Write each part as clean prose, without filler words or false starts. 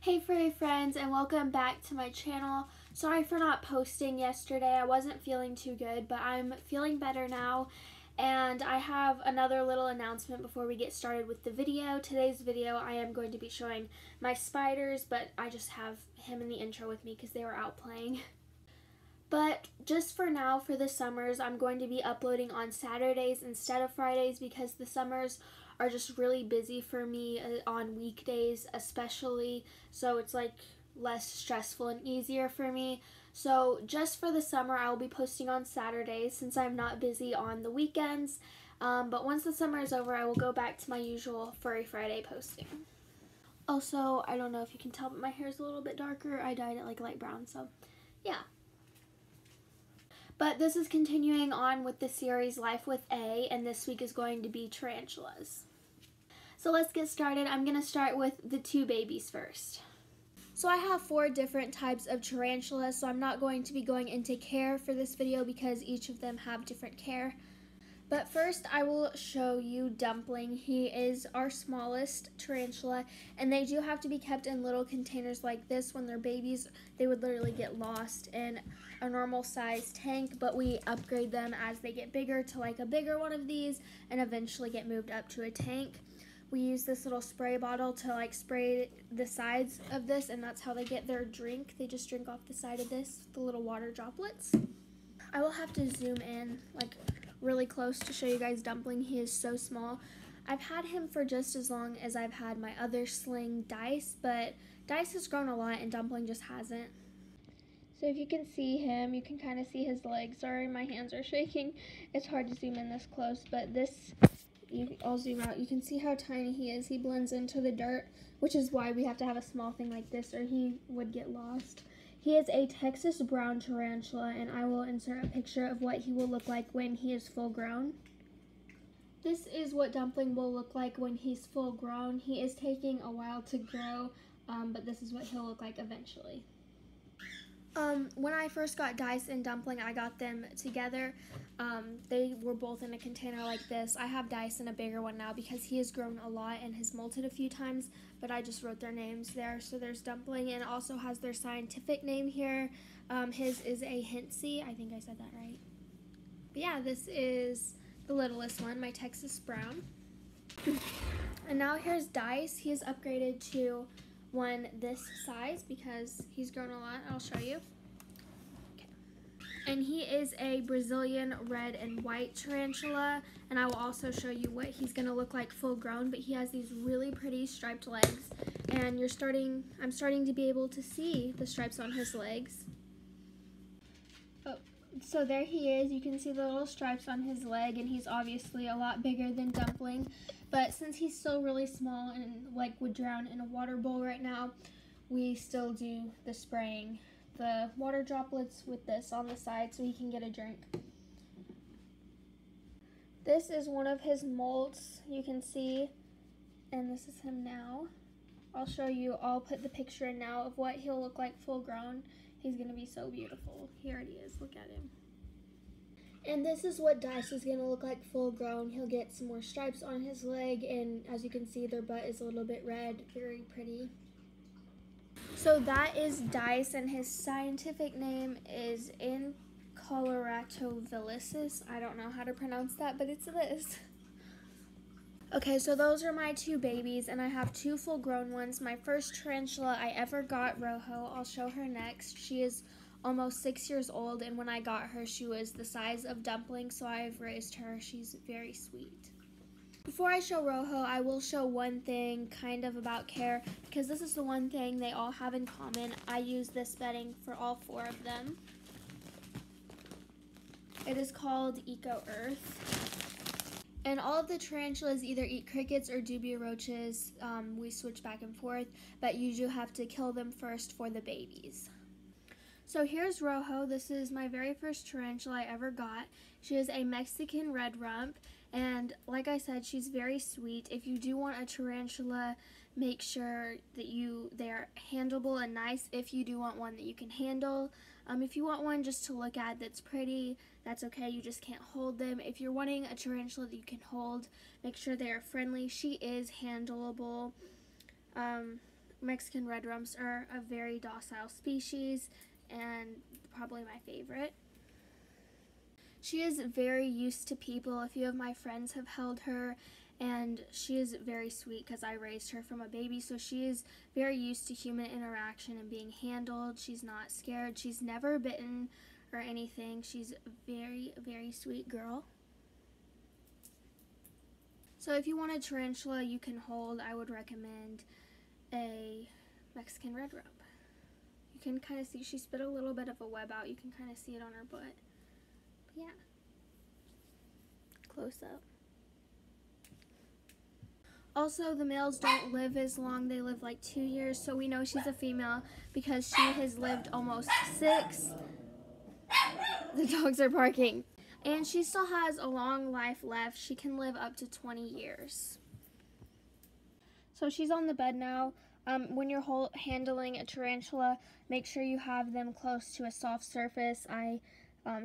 Hey furry friends, and welcome back to my channel. Sorry for not posting yesterday. I wasn't feeling too good, but I'm feeling better now. And I have another little announcement before we get started with the video. Today's video I am going to be showing my spiders, but I just have him in the intro with me because they were out playing. But just for now, for the summers, I'm going to be uploading on Saturdays instead of Fridays because the summers are just really busy for me on weekdays especially, so it's like less stressful and easier for me. So just for the summer, I will be posting on Saturdays since I'm not busy on the weekends. But once the summer is over, I will go back to my usual Furry Friday posting. Also, I don't know if you can tell, but my hair is a little bit darker. I dyed it like light brown, so yeah. But this is continuing on with the series Life with A, and this week is going to be tarantulas. So let's get started. I'm going to start with the two babies first. So I have 4 different types of tarantulas, so I'm not going to be going into care for this video because each of them have different care. But first I will show you Dumpling. He is our smallest tarantula, and they do have to be kept in little containers like this. When they're babies, they would literally get lost in a normal size tank, but we upgrade them as they get bigger to like a bigger one of these and eventually get moved up to a tank. We use this little spray bottle to like spray the sides of this, and that's how they get their drink. They just drink off the side of this, the little water droplets. I will have to zoom in like really close to show you guys Dumpling. He is so small. I've had him for just as long as I've had my other sling, Dice, but Dice has grown a lot and Dumpling just hasn't. So if you can see him, you can kind of see his legs. Sorry, my hands are shaking. It's hard to zoom in this close, but this, I'll zoom out. You can see how tiny he is. He blends into the dirt, which is why we have to have a small thing like this or he would get lost. He is a Texas brown tarantula, and I will insert a picture of what he will look like when he is full grown. This is what Dumpling will look like when he's full grown. He is taking a while to grow, but this is what he'll look like eventually. When I first got Dice and Dumpling, I got them together. They were both in a container like this. I have Dice in a bigger one now because he has grown a lot and has molted a few times, but I just wrote their names there. So there's Dumpling, and it also has their scientific name here. His is a Hintsy. I think I said that right. But yeah, this is the littlest one, my Texas Brown. And now here's Dice. He is upgraded to one this size because he's grown a lot. I'll show you. Okay. And he is a Brazilian red and white tarantula, and I will also show you what he's going to look like full grown, but he has these really pretty striped legs, and I'm starting to be able to see the stripes on his legs. Oh, so there he is. You can see the little stripes on his leg, and he's obviously a lot bigger than Dumpling. But since he's still really small and like would drown in a water bowl right now, we still do the spraying the water droplets with this on the side so he can get a drink. This is one of his molts, you can see, and this is him now. I'll show you, I'll put the picture in now of what he'll look like full grown. He's gonna be so beautiful. He already is, look at him. And this is what Dice is going to look like full grown. He'll get some more stripes on his leg, and as you can see, their butt is a little bit red. Very pretty. So that is Dice, and his scientific name is Incoloratovillicis. I don't know how to pronounce that, but it's this. Okay, so those are my 2 babies, and I have 2 full grown ones. My first tarantula I ever got, Rojo, I'll show her next. She is almost 6 years old, and when I got her, she was the size of Dumpling, so I've raised her. She's very sweet. Before I show Rojo, I will show one thing kind of about care, because this is the one thing they all have in common. I use this bedding for all 4 of them. It is called Eco Earth. And all of the tarantulas either eat crickets or dubia roaches. We switch back and forth, but you do have to kill them first for the babies. So here's Rojo. This is my very first tarantula I ever got. She is a Mexican red rump, and like I said, she's very sweet. If you do want a tarantula, make sure that they are handleable and nice if you do want one that you can handle. If you want one just to look at that's pretty, that's okay. You just can't hold them. If you're wanting a tarantula that you can hold, make sure they are friendly. She is handleable. Mexican red rumps are a very docile species and probably my favorite. She is very used to people. A few of my friends have held her, and she is very sweet because I raised her from a baby, so she is very used to human interaction and being handled. She's not scared. She's never bitten or anything. She's a very, very sweet girl. So if you want a tarantula you can hold, I would recommend a Mexican red rump. You can kind of see she spit a little bit of a web out. You can kind of see it on her butt. But yeah, close up. Also, the males don't live as long. They live like 2 years, so we know she's a female because she has lived almost 6. The dogs are barking. And she still has a long life left. She can live up to 20 years. So she's on the bed now. When you're handling a tarantula, make sure you have them close to a soft surface. I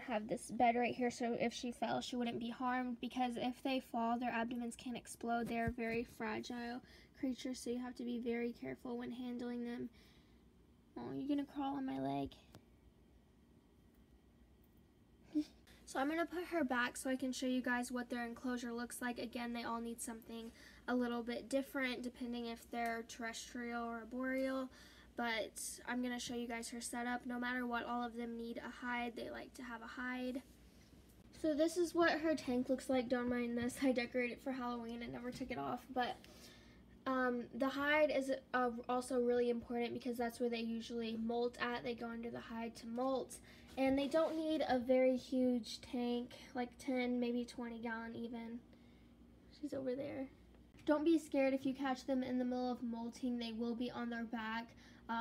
have this bed right here, so if she fell, she wouldn't be harmed, because if they fall, their abdomens can explode. They're very fragile creatures, so you have to be very careful when handling them. Oh, you're gonna crawl on my leg. So I'm gonna put her back so I can show you guys what their enclosure looks like. Again, they all need something a little bit different depending if they're terrestrial or arboreal. But I'm going to show you guys her setup. No matter what, all of them need a hide. They like to have a hide. So this is what her tank looks like. Don't mind this. I decorated it for Halloween and never took it off. But the hide is also really important because that's where they usually molt at. They go under the hide to molt. And they don't need a very huge tank, like 10, maybe 20 gallon even. She's over there. Don't be scared if you catch them in the middle of molting. They will be on their back.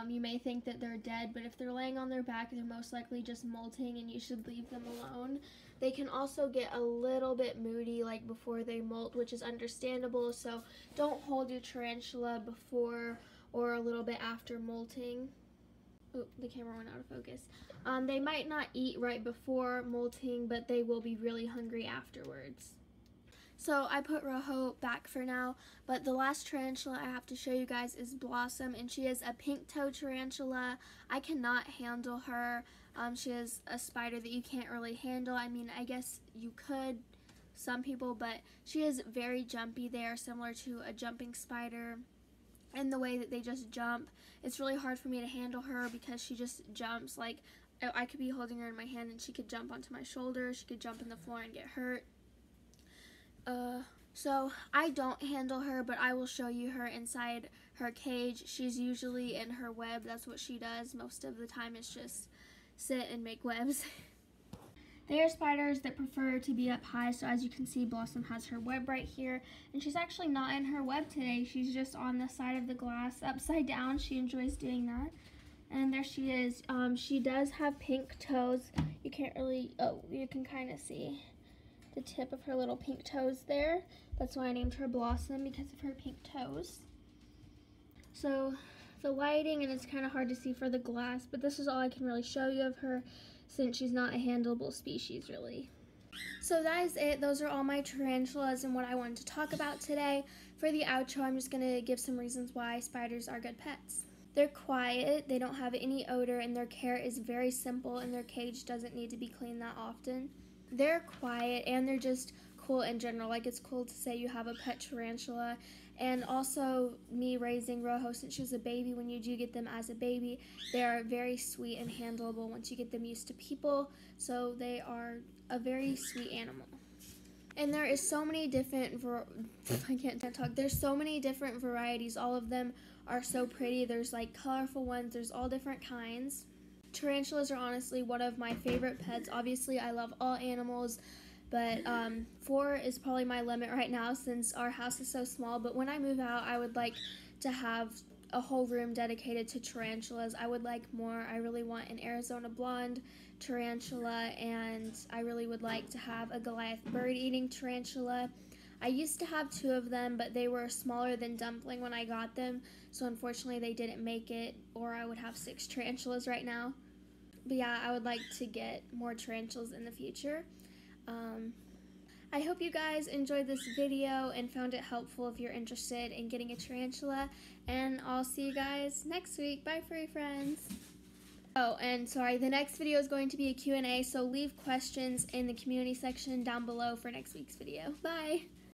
You may think that they're dead, but if they're laying on their back, they're most likely just molting, and you should leave them alone. They can also get a little bit moody like before they molt, which is understandable, so don't hold your tarantula before or a little bit after molting. Oh, the camera went out of focus. They might not eat right before molting, but they will be really hungry afterwards. So I put Rojo back for now, but the last tarantula I have to show you guys is Blossom, and she is a pink-toed tarantula. I cannot handle her. She is a spider that you can't really handle. I mean, I guess you could, some people, but she is very jumpy. They are similar to a jumping spider in the way that they just jump. It's really hard for me to handle her because she just jumps. Like, I could be holding her in my hand and she could jump onto my shoulder. She could jump in the floor and get hurt. So I don't handle her, but I will show you her inside her cage. She's usually in her web. That's what she does most of the time, is just sit and make webs. They are spiders that prefer to be up high, so as you can see, Blossom has her web right here, and she's actually not in her web today. She's just on the side of the glass upside down. She enjoys doing that. And there she is. She does have pink toes. You can't really, oh, you can kind of see the tip of her little pink toes there. That's why I named her Blossom, because of her pink toes. So the lighting, and it's kind of hard to see for the glass, but this is all I can really show you of her since she's not a handleable species really. So that is it. Those are all my tarantulas and what I wanted to talk about today. For the outro, I'm just going to give some reasons why spiders are good pets. They're quiet, they don't have any odor, and their care is very simple, and their cage doesn't need to be cleaned that often. They're quiet, and they're just cool in general. Like, it's cool to say you have a pet tarantula. And also, me raising Rojo since she was a baby, when you do get them as a baby, they are very sweet and handleable once you get them used to people. So they are a very sweet animal. And there is so many different, I can't talk, there's so many different varieties. All of them are so pretty. There's like colorful ones, there's all different kinds. Tarantulas are honestly one of my favorite pets. Obviously, I love all animals, but 4 is probably my limit right now since our house is so small. But when I move out, I would like to have a whole room dedicated to tarantulas. I would like more. I really want an Arizona blonde tarantula, and I really would like to have a Goliath bird-eating tarantula. I used to have 2 of them, but they were smaller than Dumpling when I got them, so unfortunately they didn't make it, or I would have 6 tarantulas right now. But yeah, I would like to get more tarantulas in the future. I hope you guys enjoyed this video and found it helpful if you're interested in getting a tarantula. And I'll see you guys next week. Bye, furry friends. Oh, and sorry, the next video is going to be a Q&A, so leave questions in the community section down below for next week's video. Bye!